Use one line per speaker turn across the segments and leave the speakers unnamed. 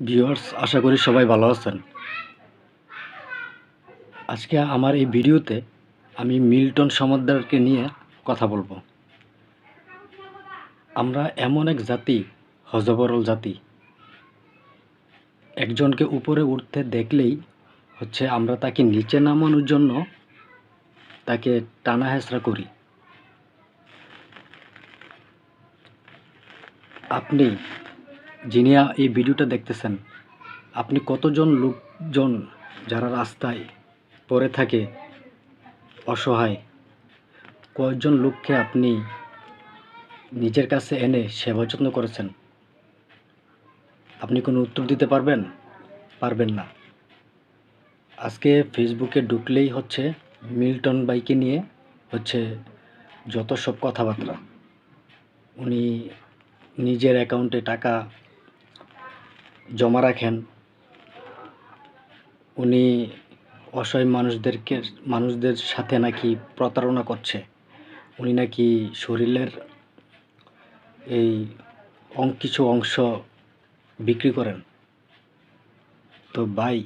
Viewers, আশা করি সবাই ভালো আছেন। আজকে আমার এই ভিডিওতে আমি মিল্টন সমাদ্দারকে নিয়ে কথা বলবো। আমরা এমন এক জাতি, হযবরল জাতি, একজনকে উপরে উঠতে দেখলেই আমরা তাকে নিচে নামানোর জন্য তাকে টানা হেঁচড়া করি। আপনি যিনি এই ভিডিওটা দেখতেছেন, আপনি কতজন লোকজন যারা রাস্তায় পড়ে থাকে অসহায়, কয়েকজন লোককে আপনি নিজের কাছে এনে সেবা যত্ন করেছেন? আপনি কোনো উত্তর দিতে পারবেন? পারবেন না। আজকে ফেসবুকে ঢুকলেই মিল্টন ভাইকে নিয়ে যত সব কথাবার্তা। উনি নিজের অ্যাকাউন্টে টাকা জমা রাখেন, উনি অসহায় মানুষদের সাথে নাকি প্রতারণা করছে, উনি নাকি শরীরের এই কিছু অংশ বিক্রি করেন। তো ভাই,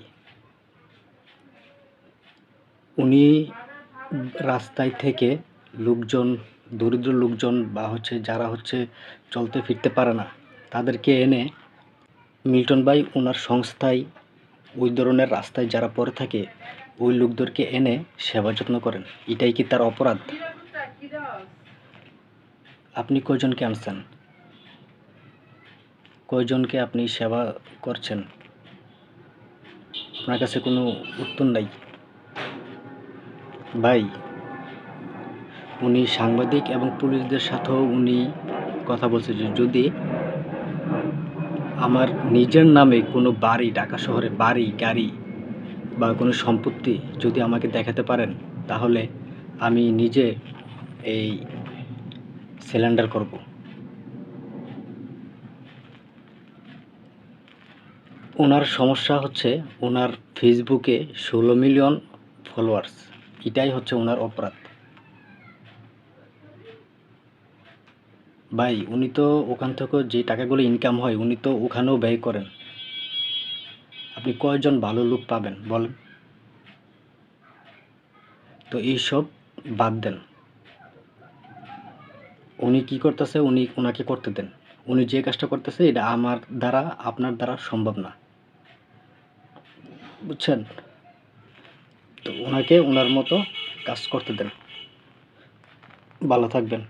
উনি রাস্তায় থেকে লোকজন, দরিদ্র লোকজন বা যারা চলতে ফিরতে পারে না, তাদেরকে এনে মিল্টন ভাই ওনার সংস্থায় ওই ধরনের রাস্তায় যারা পড়ে থাকে ওই লোকদেরকে এনে সেবা যত্ন করেন। এটাই কি তার অপরাধ? আপনি কয়জনকে আনছেন? কয়জনকে আপনি সেবা করছেন? আপনার কাছে কোনো উত্তর নাই। ভাই, উনি সাংবাদিক এবং পুলিশদের সাথেও উনি কথা বলছে যে যদি আমার নিজের নামে কোনো বাড়ি, ঢাকা শহরে বাড়ি, গাড়ি বা কোনো সম্পত্তি যদি আমাকে দেখাতে পারেন, তাহলে আমি নিজে এই সিলিন্ডার করব। ওনার সমস্যা ওনার ফেসবুকে 16 মিলিয়ন ফলোয়ার্স। এটাই ওনার অপরাধ। ভাই, উনি তো ওখান থেকে যে টাকাগুলো ইনকাম হয় উনি তো ওখানেও ব্যয় করেন। আপনি কয়জন ভালো লোক পাবেন বলেন? তো এইসব বাদ দেন। উনি কি করতেছে ওনাকে করতে দেন। উনি যে কাজটা করতেছে এটা আমার দ্বারা, আপনার দ্বারা সম্ভব না, বুঝছেন? তো ওনাকে ওনার মতো কাজ করতে দেন। ভালো থাকবেন।